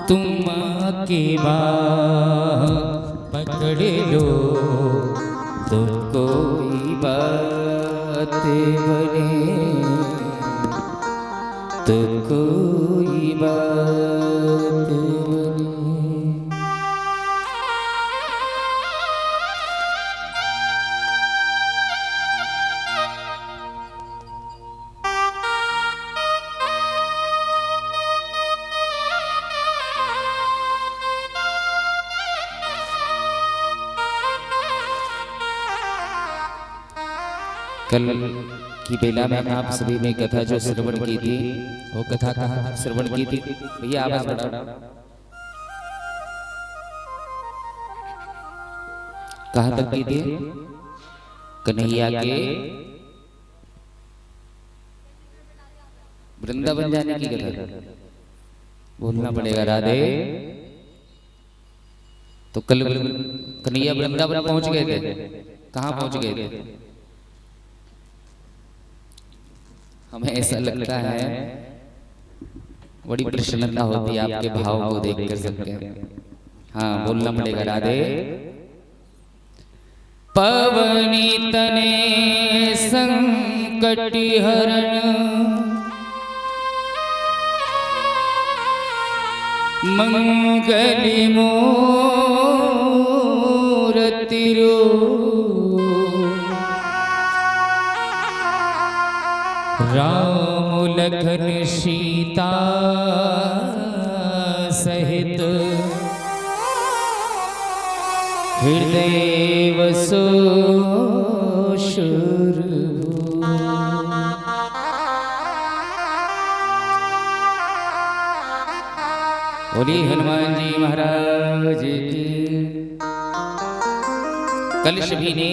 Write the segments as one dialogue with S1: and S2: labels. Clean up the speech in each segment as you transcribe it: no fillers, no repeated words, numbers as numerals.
S1: तुम के बात पकड़ लो तो कोई बात बने, तो कोई बात बने। कल की बेला में आप सभी ने कथा जो श्रवण की थी, वो कथा कहाँ श्रवण की थी भैया? आवाज बढ़ाओ। कहाँ तक की थी? कन्हैया के वृंदावन जाने की कथा बोलना पड़ेगा। राधे तो कल कन्हैया वृंदावन पहुंच गए थे। कहाँ पहुंच गए थे? हमें ऐसा लगता है, बड़ी प्रसन्नता होती है आपके भाव को देख कर सकते हैं। हाँ बोलना पड़ेगा। राधे पवनी तने संकटि हरण, मंगली मूर्ति राम लखन सीता सहित, हृदय वसो शूरभूमि। बोलिए हनुमान जी महाराज की। कल सभी ने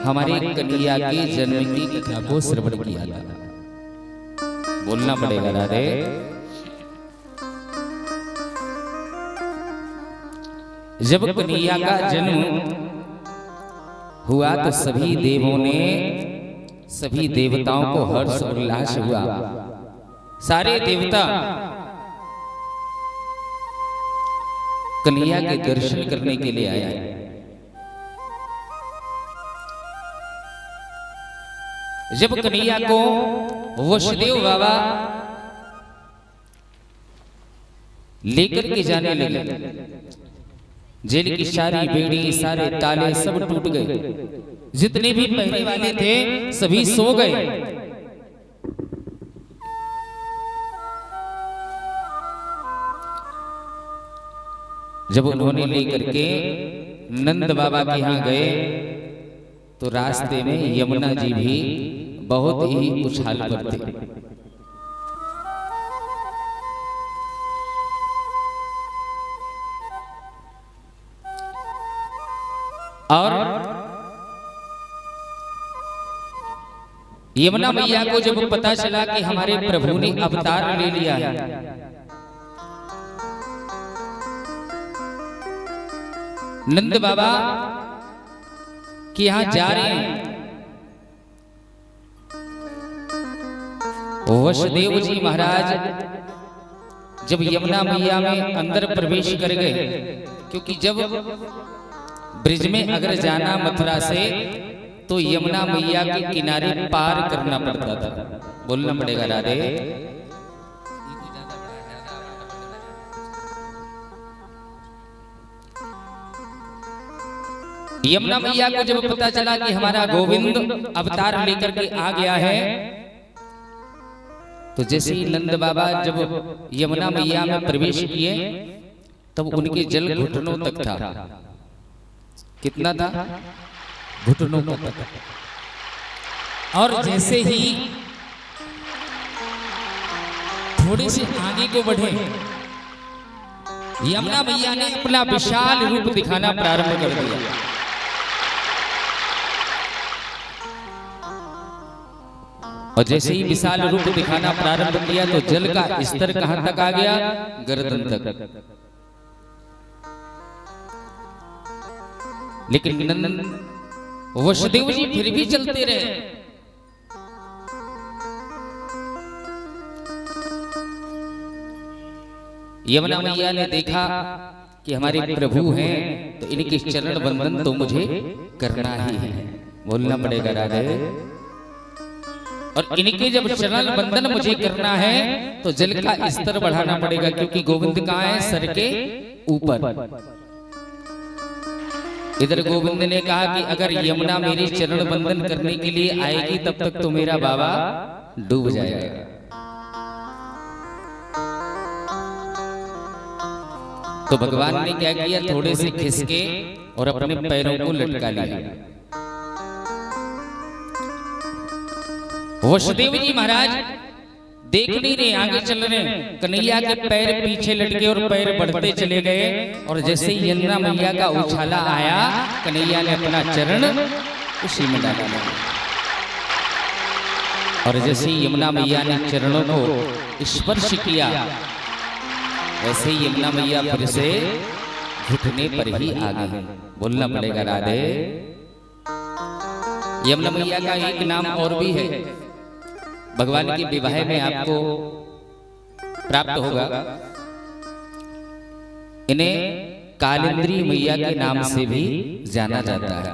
S1: हमारे कन्हैया के जन्म की कथा को श्रवण किया था। बोलना पड़ेगा। राधे जब कन्हैया का जन्म हुआ तो सभी देवों ने, सभी देवताओं को हर्ष और उल्लास हुआ। सारे देवता कन्हैया के दर्शन करने के लिए आए। जब कन्हैया को वसुदेव बाबा लेकर के जाने लगे, जेल की सारी बेड़ी, सारे ताले सब टूट गए। जितने भी पहरे वाले थे सभी सो गए। जब उन्होंने लेकर के नंद बाबा के यहाँ गए तो रास्ते में यमुना जी भी बहुत ही उछाल पर थे। और यमुना मैया को जब पता चला कि हमारे प्रभु ने अवतार ले लिया है, नंद बाबा कि यहां जा रहे हैं, वसुदेव जी महाराज जब यमुना मैया में अंदर प्रवेश कर गए, क्योंकि जब ब्रिज में अगर जाना मथुरा से तो यमुना मैया के किनारे पार करना पड़ता था। बोलना पड़ेगा। राधे यमुना मैया को जब पता चला कि हमारा गोविंद अवतार लेकर के आ गया है, तो जैसे ही नंद बाबा जब यमुना मैया में प्रवेश किए तब उनके जल घुटनों तक था। कितना था? घुटनों तक। और जैसे ही थोड़े से आगे को बढ़े, यमुना मैया ने अपना विशाल रूप दिखाना प्रारंभ कर दिया। और जैसे ही विशाल रूप दिखाना प्रारंभ किया तो जल का स्तर कहां तक आ गया? गर्दन तक। लेकिन वसुदेव जी फिर भी चलते रहे। यमुना मैया ने देखा कि हमारे प्रभु हैं तो इनके चरण बंदन तो मुझे करना ही है, बोलना पड़ेगा राधे। और इनके जब चरण बंदन मुझे करना है तो जल का स्तर बढ़ाना पड़ेगा, क्योंकि गोविंद कहाँ है? सर के ऊपर। इधर गोविंद ने कहा कि अगर यमुना मेरे चरण बंदन करने के लिए आएगी तब तक तो मेरा बाबा डूब जाएगा। तो भगवान ने क्या किया? थोड़े से खिसके और अपने पैरों को लटका लिया। वसुदेव जी महाराज देख नहीं रहे, आगे चल रहे। कन्हैया के पैर पीछे लटके और पैर बढ़ते चले गए, और जैसे ही यमुना मैया का उछाला आया, कन्हैया ने अपना चरण उसी में डाला। और जैसे ही यमुना मैया ने चरणों को स्पर्श किया, वैसे ही यमुना मैया फिर से घुटने पर ही आ गई, बोलना पड़ेगा राधे। यमुना मैया का एक नाम और भी है, भगवान के विवाह में आपको प्राप्त होगा। इन्हें कालिंद्री मैया के नाम से भी जाना जाता है।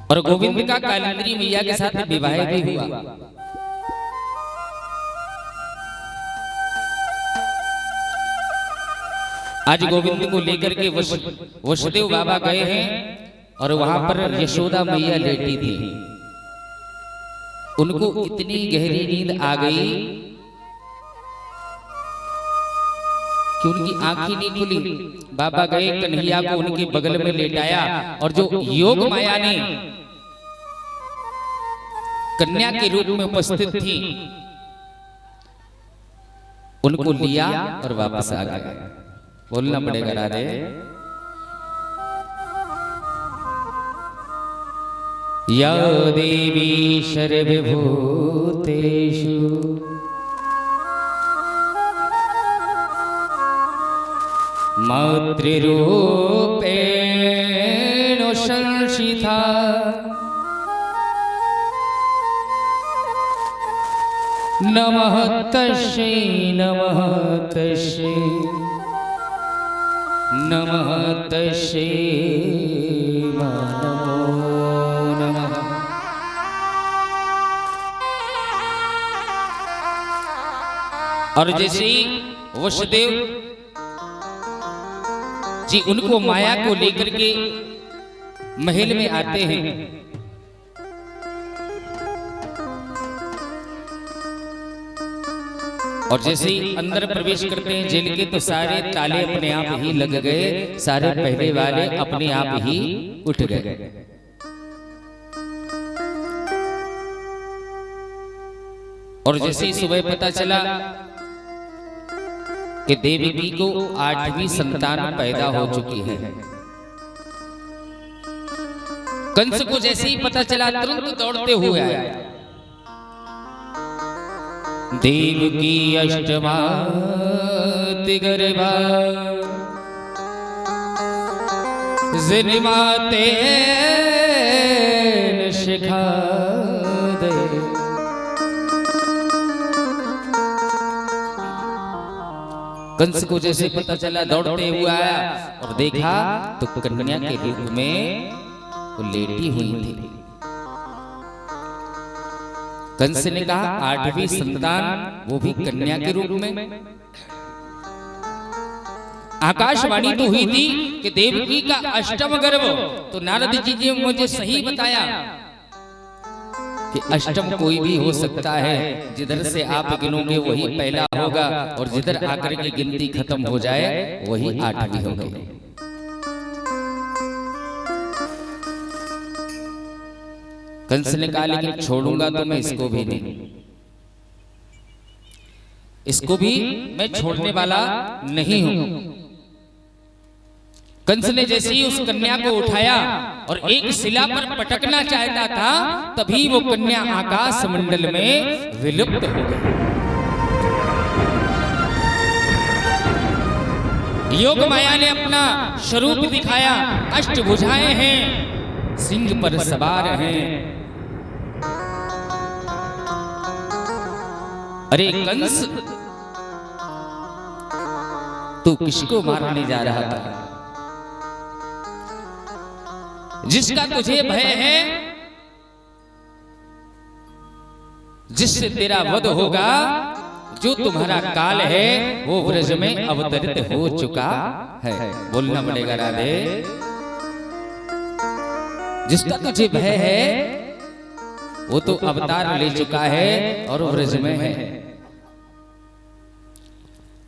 S1: और गोविंद का कालिंद्री मैया के साथ विवाह भी हुआ। आज गोविंद को लेकर के वसुदेव बाबा गए हैं, और वहां पर यशोदा मैया लेटी थी। उनको इतनी गहरी नींद आ गई कि उनकी आंखें नहीं खुली। बाबा गए, कन्हैया को उनके बगल में लेटाया, और जो योग माया ने कन्या के रूप में उपस्थित थी, उनको लिया और वापस आ गए, बोलना पड़ेगा राधे। या देवी सर्वभूतेषु मातृरूपेण संस्थिता नमः तस्यै नमः तस्यै नमः तस्यै और जैसे वसुदेव जी उनको माया को लेकर के महल में आते हैं, और जैसे ही अंदर प्रवेश करते हैं जेल के, तो सारे ताले अपने आप ही लग गए, सारे पहले वाले अपने आप ही उठ गए। और जैसे ही सुबह पता चला कि देवकी को 8वीं संतान पैदा हो चुकी है, कंस को जैसे ही पता चला तुरंत दौड़ते हुए आया। देवकी अष्टमाति गर्भा जन्माते शिखा दे। कंस को जैसे पता चला दौड़ते हुए आया, और देखा तो कन्या के रूप में वो लेटी हुई थी। कंस ने कहा 8वीं संतान, वो भी कन्या के रूप में। आकाशवाणी तो हुई थी कि देवकी का 8वां गर्भ, तो नारद जी ने मुझे सही बताया कि 8वां कोई भी हो सकता है, जिधर से आप गिनोगे वही पहला होगा, और जिधर आकर के गिनती खत्म हो जाए वही 8वीं होगी। कंस ने कहा लेकिन छोड़ूंगा तो मैं इसको भी नहीं, इसको भी मैं छोड़ने वाला नहीं हूं। कंस ने जैसे ही उस कन्या को उठाया और एक शिला पर पटकना चाहता था, तभी वो कन्या आकाश मंडल में विलुप्त हो गई। योग माया ने अपना स्वरूप दिखाया, अष्टभुजाएं हैं, सिंह पर सवार हैं। अरे कंस, तू किसको मारने जा रहा था? जिसका तुझे भय है, जिससे तेरा वध होगा, जो तुम्हारा काल है वो ब्रज में अवतरित हो चुका है। बोलना पड़ेगा राधे। जिसका तुझे भय है वो तो अवतार ले चुका है और ब्रज में है।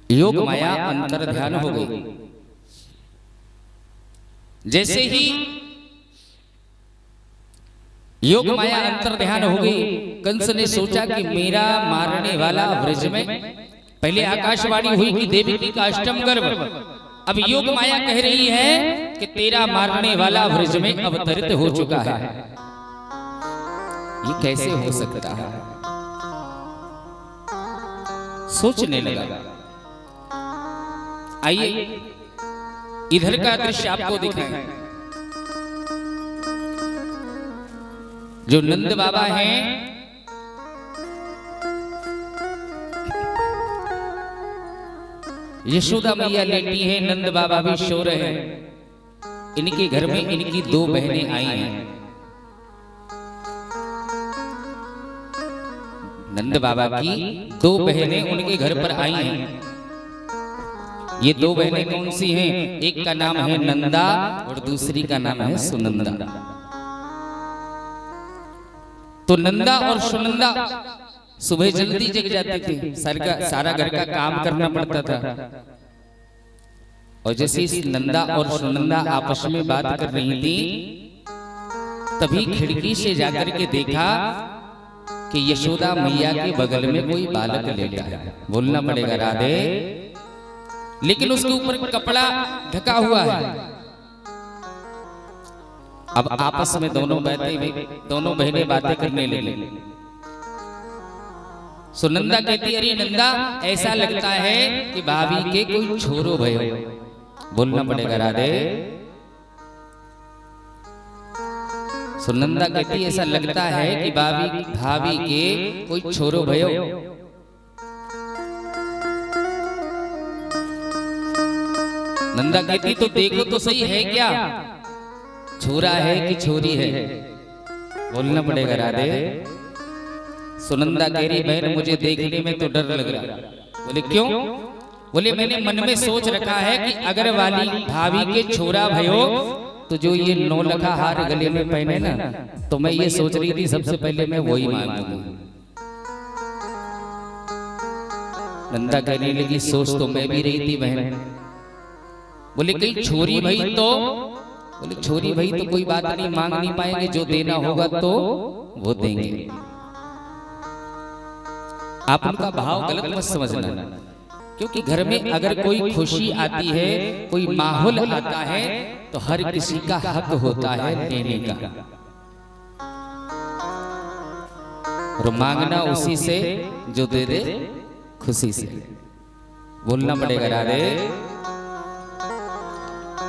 S1: योग माया अंतर ध्यान हो गई। जैसे ही योग माया अंतर ध्यान हो गई, कंस ने सोचा कि मेरा मारने वाला ब्रज में, पहले आकाशवाणी हुई कि देवी की काष्टम गर्भ, अब योग माया कह रही है कि तेरा मारने वाला ब्रज में अवतरित हो चुका है। ये कैसे हो सकता है? सोचने लगा। आइए इधर का दृश्य आपको दिखाएं। जो नंद बाबा हैं, यशोदा मैया लेटी है, नंद बाबा भी सो रहे हैं। इनके घर में इनकी दो बहनें आई हैं। नंद बाबा की दो बहनें उनके घर पर आई हैं। ये दो बहनें कौन सी हैं? एक का नाम है नंदा और दूसरी का नाम है सुनंदा। तो नंदा और सुनंदा सुबह जल्दी जग जाते थे, सारा घर का काम करना पड़ता था। और जैसे नंदा और सुनंदा आपस में बात कर रही थी, तभी खिड़की से जाकर के देखा कि यशोदा मैया के बगल में कोई बालक लेटा है। बोलना पड़ेगा राधे। लेकिन उसके ऊपर कपड़ा ढका हुआ है। अब आपस में दोनों बहनें बातें करने लगी। सुनंदा कहती, अरे नंदा, ऐसा लगता है कि भाभी के कोई छोरो भयो। बोलना पड़ेगा राधे। सुनंदा कहती, ऐसा लगता है कि भाभी के कोई छोरो भयो। नंदा कहती, तो देखो तो सही है क्या, छोरा है कि छोरी है? बोलना पड़ेगा राधे। सुनंदा कह रही, बहन मुझे देखने में तो डर लग रहा। बोले क्यों? बोले मैंने मन में सोच रखा है कि अगर वाली भाभी के छोरा भयो तो जो ये 9 लखा हार गले में पहने ना, तो मैं ये सोच रही थी सबसे पहले मैं वही मांगूंगी। नंदा कहने लगी, सोच तो मैं भी रही थी बहन। बोले कहीं छोरी भाई तो? बोले छोरी भाई तो कोई बात नहीं, मांग नहीं पाएंगे, जो देना होगा तो वो देंगे। आप उनका भाव गलत मत समझना, क्योंकि घर में अगर कोई खुशी आती है, कोई माहौल आता है, तो हर किसी का हक होता है देने का। और मांगना उसी से जो दे दे खुशी से। बोलना पड़ेगा राधे।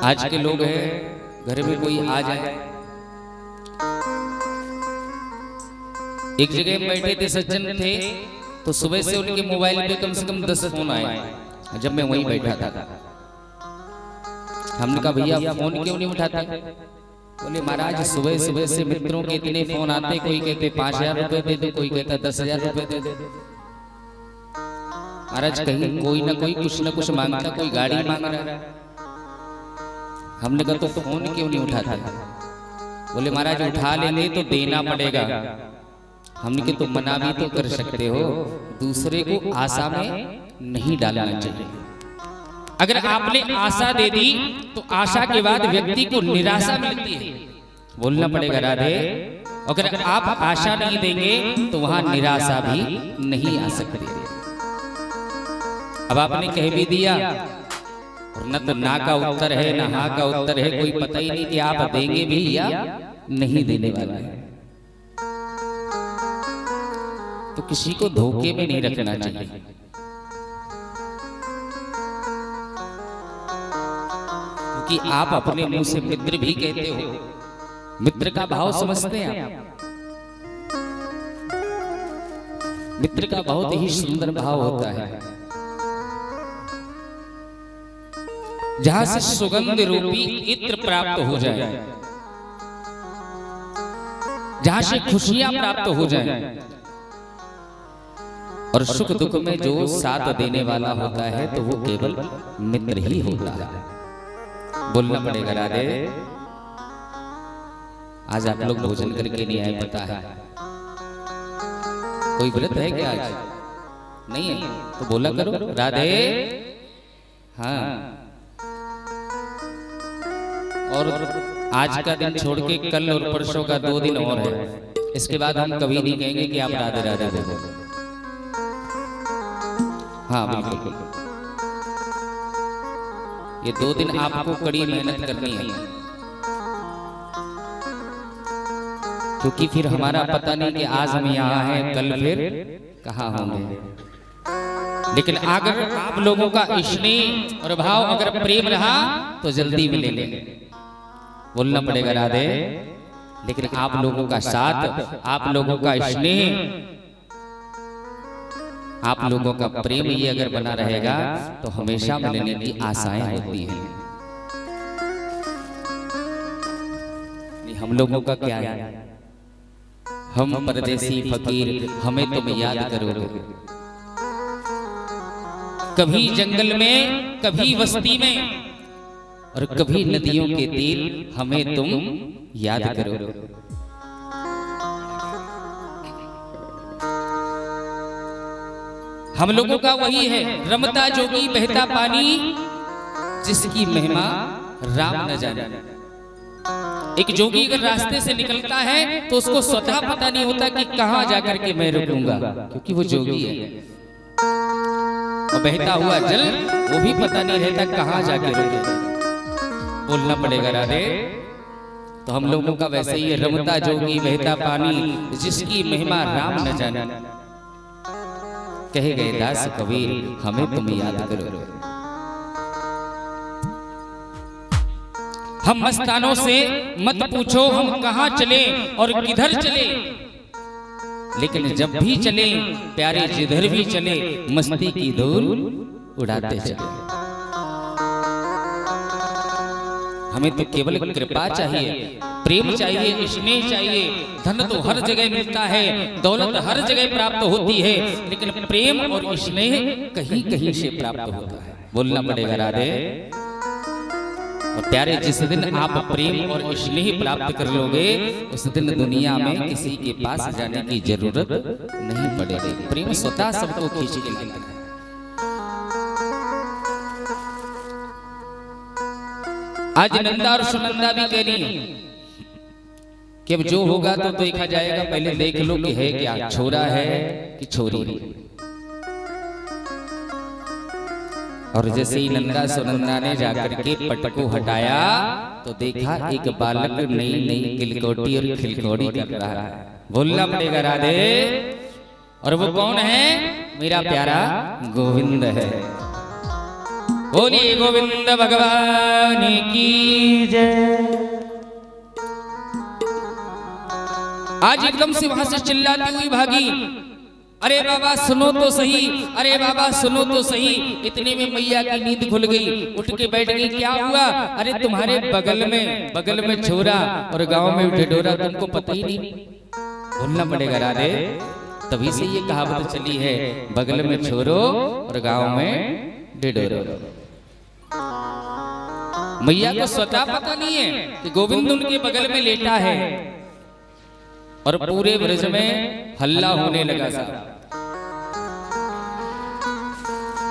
S1: आज के लोग हैं, घर में कोई आ जाए, एक जगह बैठे थे, सज्जन थे, तो सुबह से उनके मोबाइल पे कम से कम 10 फोन आए। जब मैं वहीं बैठा था, हमने कहा भैया फोन क्यों नहीं उठाते? बोले महाराज सुबह सुबह से मित्रों के इतने फोन आते, कोई कहते 5000 रुपए दे दो, कोई कहता 10,000 रुपए दे दो। महाराज कहीं कोई ना कोई कुछ ना कुछ मांगता, कोई गाड़ी मांग रहा है। हमने कहा तो फोन क्यों नहीं उठाते? बोले महाराज उठा लेंगे तो देना पड़ेगा। हमने कहा तो मना भी तो कर सकते हो, दूसरे को आशा में नहीं डालना चाहिए। अगर आपने आशा दे दी तो आशा के बाद व्यक्ति को निराशा मिलती है। बोलना पड़ेगा राधे। अगर आप आशा नहीं देंगे तो वहां निराशा भी नहीं आ सकती। अब आपने कह भी दिया, और न तो ना का उत्तर है ना हाँ का उत्तर है, कोई पता ही नहीं कि आप देंगे भी या नहीं देने वाला है। तो किसी को धोखे में नहीं रखना चाहिए। क्योंकि आप अपने मुंह से मित्र भी कहते हो, मित्र का भाव समझते हैं आप। मित्र का बहुत ही सुंदर भाव होता है। जहां से सुगंध रूपी इत्र प्राप्त हो जाए, जहां से खुशियां प्राप्त हो जाए, और सुख दुख में जो साथ देने वाला होता है तो वो केवल मित्र ही होता है। बोलना पड़ेगा राधे। आज आप लोग भोजन करके नहीं आए, पता है। कोई व्रत है क्या आज? नहीं है तो बोला करो राधे। हाँ, और आज का दिन छोड़ के कल और परसों का 2 दिन और है। इसके बाद हम कभी नहीं कहेंगे कि आप राधे राधे बोलो। हाँ बिल्कुल, ये 2 दिन आपको कड़ी मेहनत करनी है, क्योंकि फिर हमारा पता नहीं कि आज हम यहाँ हैं, कल फिर कहाँ होंगे। लेकिन अगर आप लोगों का स्नेह और भाव अगर प्रेम रहा तो जल्दी मिलेंगे। बोलना पड़ेगा राधे। लेकिन आप लोगों का साथ, आप लोगों का स्नेह, आप लोगों का प्रेम ये अगर बना रहेगा तो हमेशा मिलने की आशाएं होती हैं। हम लोगों का क्या है? हम परदेसी फकीर, हमें तुम याद करोगे। कभी जंगल में, कभी बस्ती में, और कभी नदियों के तीर, हमें तुम याद करोगे। हम लोगों का वही है, रमता जोगी बहता पानी, जिसकी महिमा राम न जाने। एक जोगी अगर रास्ते से निकलता है तो उसको स्वतः पता नहीं होता कि कहां जाकर के मैं रुकूंगा, क्योंकि वो जोगी है। और बहता हुआ जल, वो भी पता नहीं रहता कहां जाके रुकेगा। बोलना पड़ेगा राधे। तो हम लोगों का वैसे ही है, रमता जोगी बहता पानी, जिसकी महिमा राम न जाने। कहे गए दास कबीर, हमें तुम याद करो। हम मस्तानों से मत पूछो हम कहां चले और किधर चले, लेकिन जब भी चले प्यारे जिधर भी चले, मस्ती की धूल उड़ाते चले। हमें तो केवल कृपा चाहिए, प्रेम चाहिए, स्नेह चाहिए। धन तो हर जगह मिलता है, दौलत हर जगह प्राप्त होती है, लेकिन प्रेम और स्नेह कहीं कहीं से प्राप्त होता है। बोलना पड़ेगा राधे। और प्यारे, जिस दिन आप प्रेम और स्नेह प्राप्त कर लोगे, उस दिन दुनिया में किसी के पास जाने की जरूरत नहीं पड़ेगी। प्रेम स्वतः सबको खींच के लाता है। आज नंदा और सुनंदा भी कह रही है कि अब जो होगा तो देखा जाएगा, पहले देख लो कि है क्या, छोरा है कि छोरी है। और जैसे ही नंदा सुनंदा ने जाकर के पट को हटाया तो देखा एक बालक नई नई किलकोटी और खिलकोड़ी कर रहा है। बोलना पड़ेगा राधे। और वो कौन है? मेरा प्यारा गोविंद है। बोलिए गोविंद भगवान की जय। आज एकदम से वहां से चिल्लाती हुई भागी, अरे बाबा सुनो तो सही, अरे बाबा सुनो तो सही। इतने में मैया की नींद खुल गई, उठ के बैठ गई। क्या हुआ? अरे तुम्हारे बगल में छोरा और गांव में ढिढोरा, तुमको पता ही नहीं। बोलना पड़ेगा राधे। तभी से ये कहावत चली है, बगल में छोरो और गांव में ढिढोरा। मैया को स्वतः पता नहीं है कि गोविंद उनके बगल में लेटा है, और पूरे ब्रज में हल्ला होने लगा सा।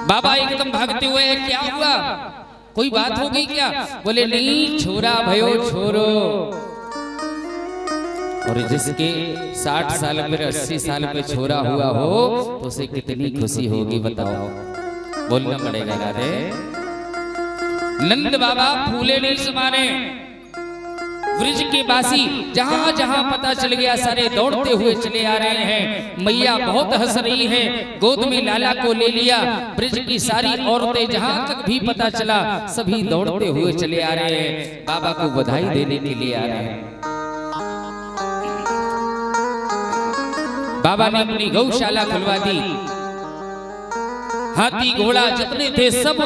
S1: बाबा एकदम भागते हुए, क्या हुआ? कोई बात हो गई क्या? बोले नहीं, छोरा भयो छोरो। और जिसके 60 साल में 80 साल में छोरा हुआ हो तो उसे कितनी खुशी होगी बताओ। बोलना पड़ेगा राधे। नंद बाबा फूले नहीं समाने, ब्रिज के बासी जहां जहां पता चल गया सारे दौड़ते हुए चले आ रहे हैं। मैया बहुत हंस रही है, गोद में लाला को ले लिया। ब्रिज की सारी औरतें जहां तक भी पता चला सभी दौड़ते हुए चले आ रहे हैं, बाबा को बधाई देने के लिए आ रहे हैं। बाबा ने अपनी गौशाला खुलवा दी। हाथी घोड़ा जितने थे सब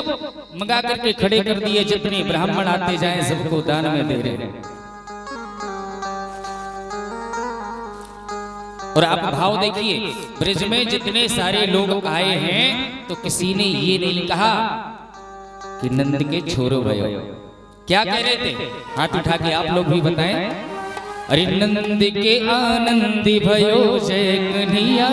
S1: मंगा करके खड़े कर दिए, जितने ब्राह्मण आते जाएं सबको दान में दे रहे हैं। और आप भाव देखिए, ब्रिज में जितने सारे लोग आए हैं तो किसी ने ये नहीं कहा कि नंद के छोरो भयो। क्या कह रहे थे? हाथ उठा के आप लोग भी बताएं। अरे नंद के आनंदी भयो जय कन्हैया।